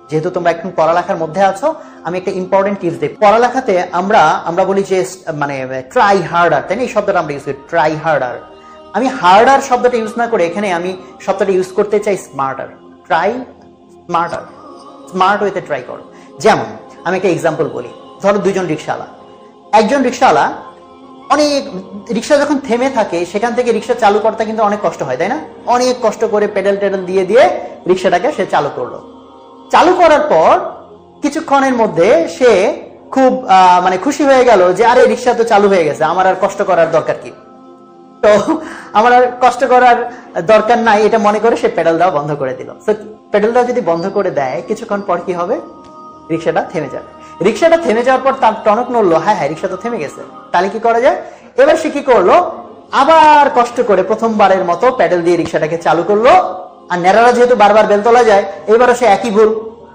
যেহেতু তোমরা এখন পড়ালেখার মধ্যে আছো, আমি একটা ইম্পর্টেন্ট টিপস দিই। পড়ালেখাতে আমরা বলি যে মানে ট্রাই হার্ডার, তাই না? এই শব্দটা আমরা ইউজ করি, ট্রাই হার্ডার। আমি হার্ডার শব্দটা ইউজ না করে এখানে আমি শব্দটা ইউজ করতে চাই স্মার্টার। ট্রাই স্মার্টার, স্মার্ট ওয়েতে ট্রাই করো। যেমন আমি একটা এক্সাম্পল বলি, ধরো দুইজন রিক্সাওয়ালা, একজন রিক্সাওয়ালা অনেক, রিক্সা যখন থেমে থাকে সেখান থেকে রিক্সা চালু করতে কিন্তু অনেক কষ্ট হয়, তাই না? অনেক কষ্ট করে পেডেল টেডেল দিয়ে দিয়ে রিক্সাটাকে সে চালু করলো। চালু করার পর কিছুক্ষণের মধ্যে সে খুব মানে খুশি হয়ে গেল যে আরে রিক্সা তো চালু হয়ে গেছে, আমার আর কষ্ট করার দরকার কি, তো আমার আর কষ্ট করার দরকার নাই, এটা মনে করে সে পেডাল দেওয়া বন্ধ করে দিল। তো পেডাল দেওয়া যদি বন্ধ করে দেয় কিছুক্ষণ পর কি হবে? রিক্সাটা থেমে যাবে। রিক্সাটা থেমে যাওয়ার পর তার টনক নড়লো, হ্যাঁ হ্যাঁ রিক্সা তো থেমে গেছে, তাহলে কি করা যায়? এবার সে কি করলো, আবার কষ্ট করে প্রথমবারের মতো প্যাডেল দিয়ে রিক্সাটাকে চালু করলো। আর নেড়ারা যেহেতু বারবার বেল তোলা যায়, এবারও সে একই ভুল,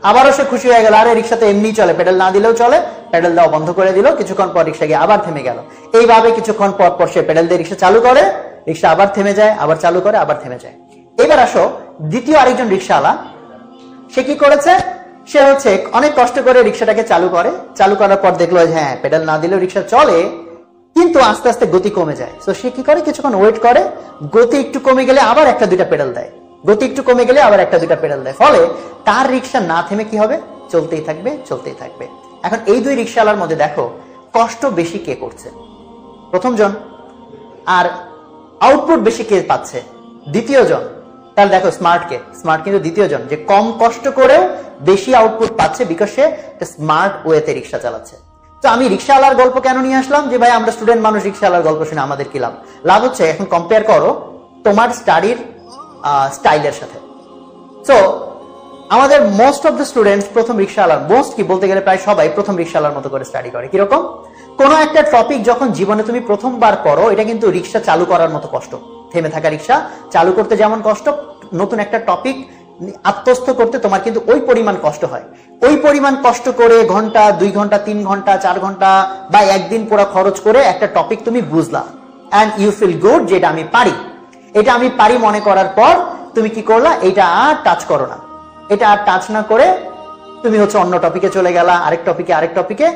আবারও সে খুশি হয়ে গেল, আরে রিক্সা তো এমনি চলে, প্যাডেল না দিলেও চলে, প্যাডেল দেওয়া বন্ধ করে দিল। কিছুক্ষণ পর রিক্সা গিয়ে আবার থেমে গেল। এইভাবে কিছুক্ষণ পর পর সে প্যাডেল দিয়ে রিক্সা চালু করে, রিক্সা আবার থেমে যায়, আবার চালু করে, আবার থেমে যায়। এবার আসো দ্বিতীয় আরেকজন রিক্সাওয়ালা, সে কি করেছে? সে হচ্ছে অনেক কষ্ট করে রিক্সাটাকে চালু করে, চালু করার পর দেখলো হ্যাঁ প্যাডেল না দিলেও রিক্সা চলে, কিন্তু আস্তে আস্তে গতি কমে যায়। তো সে কি করে? কিছুক্ষণ ওয়েট করে, গতি একটু কমে গেলে আবার একটা দুইটা পেডাল দেয়, গতি একটু কমে গেলে আবার একটা দুইটা পেডাল দেয়। ফলে তার রিক্সা না থেমে কি হবে? চলতেই থাকবে, চলতেই থাকবে। এখন এই দুই রিক্সাওয়ালার মধ্যে দেখো কষ্ট বেশি কে করছে? প্রথম জন। আর আউটপুট বেশি কে পাচ্ছে? দ্বিতীয় জন। তাহলে দেখো স্মার্ট কে? স্মার্ট কিন্তু দ্বিতীয় জন, যে কম কষ্ট করেও বেশি আউটপুট পাচ্ছে, বিকজ সে স্মার্ট ওয়েতে রিক্সা চালাচ্ছে। তো আমি রিক্সাওয়ালার গল্প কেন নিয়ে আসলাম? যে ভাই আমরা স্টুডেন্ট মানুষ, রিক্সাওয়ালার গল্প শুনে আমাদের কি লাভ? লাভ হচ্ছে এখন কম্পেয়ার করো তোমার স্টাডির স্টাইলের সাথে। সো আমাদের মোস্ট অফ দ্য স্টুডেন্টস প্রথম রিক্সাওয়ালার, মোস্ট কি বলতে গেলে প্রায় সবাই প্রথম রিক্সাওয়ালার মতো করে স্টাডি করে। কিরকম? কোনো একটা টপিক যখন জীবনে তুমি প্রথমবার পড়ো, এটা কিন্তু রিক্সা চালু করার মতো কষ্ট। থেমে থাকা রিক্সা চালু করতে যেমন কষ্ট, নতুন একটা টপিক আত্মস্থ করতে তোমার কিন্তু ওই পরিমাণ কষ্ট হয়। ওই পরিমাণ কষ্ট করে ঘন্টা, 2 ঘন্টা, 3 ঘন্টা, 4 ঘন্টা বা একদিন পুরো খরচ করে একটা টপিক তুমি বুঝলা, অ্যান্ড ইউ ফিল গুড যে এটা আমি পারি। এটা আমি পারি মনে করার পর তুমি কি করলা? এটা আর টাচ করো না। এটা আর টাচ না করে তুমি হচ্ছে অন্য টপিকে চলে গেলা, আরেক টপিকে।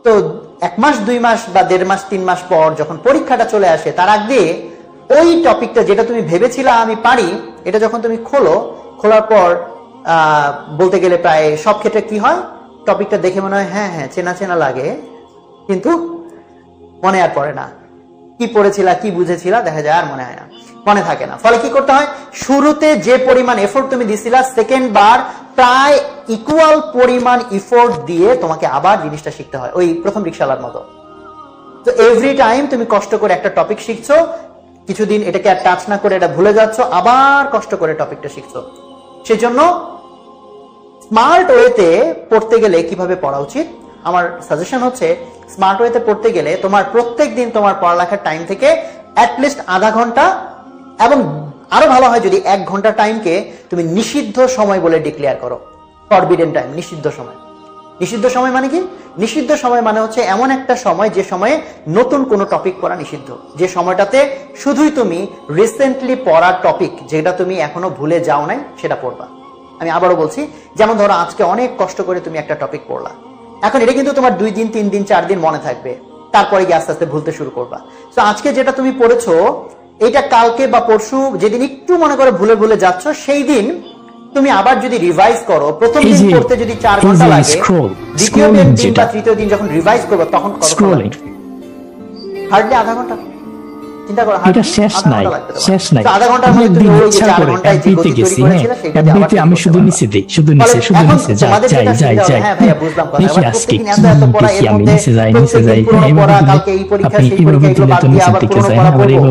তো 1 মাস, 2 মাস বা 1.5 মাস, 3 মাস পর যখন পরীক্ষাটা চলে আসে, তার আগে ওই টপিকটা যেটা তুমি ভেবেছিলা আমি পারি, এটা যখন তুমি খোলার পর বলতে গেলে প্রায় সব ক্ষেত্রে কি হয়? টপিকটা দেখে মনে হয় হ্যাঁ হ্যাঁ চেনা চেনা লাগে, কিন্তু মনে আর পড়ে না। কি পড়েছিলা, কি বুঝেছিলা, দেখা যায় আর মনে হয় না, মনে থাকে না। ফলে কি করতে হয়? শুরুতে যে পরিমাণ এফোর্ট তুমি দিছিলা, সেকেন্ড বার প্রায় ইকুয়াল পরিমাণ এফোর্ট দিয়ে তোমাকে আবার জিনিসটা শিখতে হয়, ওই প্রথম রিক্সাওয়ালার মতো। তো এভরি টাইম তুমি কষ্ট করে একটা টপিক শিখছো, কিছুদিন এটাকে আর টাচ না করে এটা ভুলে যাচ্ছ, আবার কষ্ট করে টপিকটা শিখছো। সেজন্য স্মার্ট ওয়েতে পড়তে গেলে কিভাবে পড়া উচিত? আমার সাজেশন হচ্ছে, স্মার্ট ওয়েতে পড়তে গেলে তোমার প্রত্যেক দিন তোমার পড়ালেখার টাইম থেকে অ্যাটলিস্ট আধা ঘন্টা, এবং আরো ভালো হয় যদি 1 ঘন্টা টাইমকে তুমি নিষিদ্ধ সময় বলে ডিক্লেয়ার করো। ফরবিডেন টাইম, নিষিদ্ধ সময়। নিষিদ্ধ সময় মানে কি? নিষিদ্ধ সময় মানে হচ্ছে এমন একটা সময় যে সময়ে নতুন কোনো টপিক পড়া নিষিদ্ধ, যে সময়টাতে শুধুই তুমি রিসেন্টলি পড়া টপিক, যেটা তুমি এখনো ভুলে যাও নাই, সেটা পড়বা। আমি আবারও বলছি, যেমন ধরো আজকে অনেক কষ্ট করে তুমি একটা টপিক পড়লা, এখন এটা কিন্তু তোমার 2 দিন, 3 দিন, 4 দিন মনে থাকবে, তারপরে গিয়ে আস্তে আস্তে ভুলতে শুরু করবা। তো আজকে যেটা তুমি পড়েছো, এটা কালকে বা পরশু যেদিন একটু মনে করে ভুলে যাচ্ছ, সেই দিন তুমি আবার যদি রিভাইজ করো, প্রথম দিন পড়তে যদি 4 ঘন্টা লাগে, দ্বিতীয় দিন বা তৃতীয় দিন যখন রিভাইজ করবে তখন হার্ডলি আধা ঘন্টা। চিন্তা করো, এটা শেষ নাই। আধা ঘন্টার মধ্যে তুমি ওই যে 4 ঘন্টায় যে গতি তৈরি করেছিলে সেটা আবার আমি শুধু নিচে দেই, শুধু নিচে যাই। হ্যাঁ ভাইয়া বুঝলাম কথা। দেখি আজকে এত পড়া, এর মধ্যে নিচে যাই পড়া, কালকে এই পরীক্ষা সেই পরীক্ষা, এগুলো বাদ দিয়ে আবার পুরো পড়া পড়বো।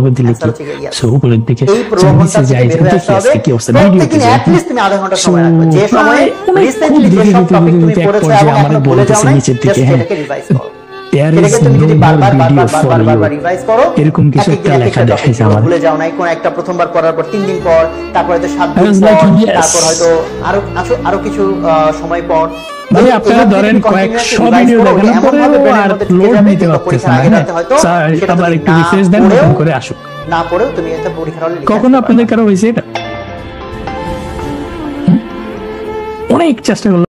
সো উপরের দিকে এই প্রবণতা থেকে বের হয়ে আসতে হবে। প্রত্যেকদিন অ্যাটলিস্ট তুমি আধা ঘন্টা সময় রাখবে, যে সময়ে রিসেন্টলি যে সব টপিক তুমি পড়েছো এবং এখনো ভুলে যাও না, জাস্ট সেটাকে রিভাইজ করো। এরকম কিছু একটা লেখা দেখাইছে আমার, ভুলে যাও নাই কোন একটা, প্রথমবার পড়ার পর 3 দিন পর, তারপর হয়তো 7 দিন পর, তারপর হয়তো আরো কিছু সময় পর। মানে আপনারা ধরেন কয়েকশো ভিডিও দেখানোর পরেও আর লোড নিতে পারতেছেন না, আবার একটু রিফ্রেশ দেন করে আসুক। না পড়েও তুমি এটা পরীক্ষার হলে কখনো আপনাদের কারো হয়েছে এটা? অনেক চেষ্টা করলাম।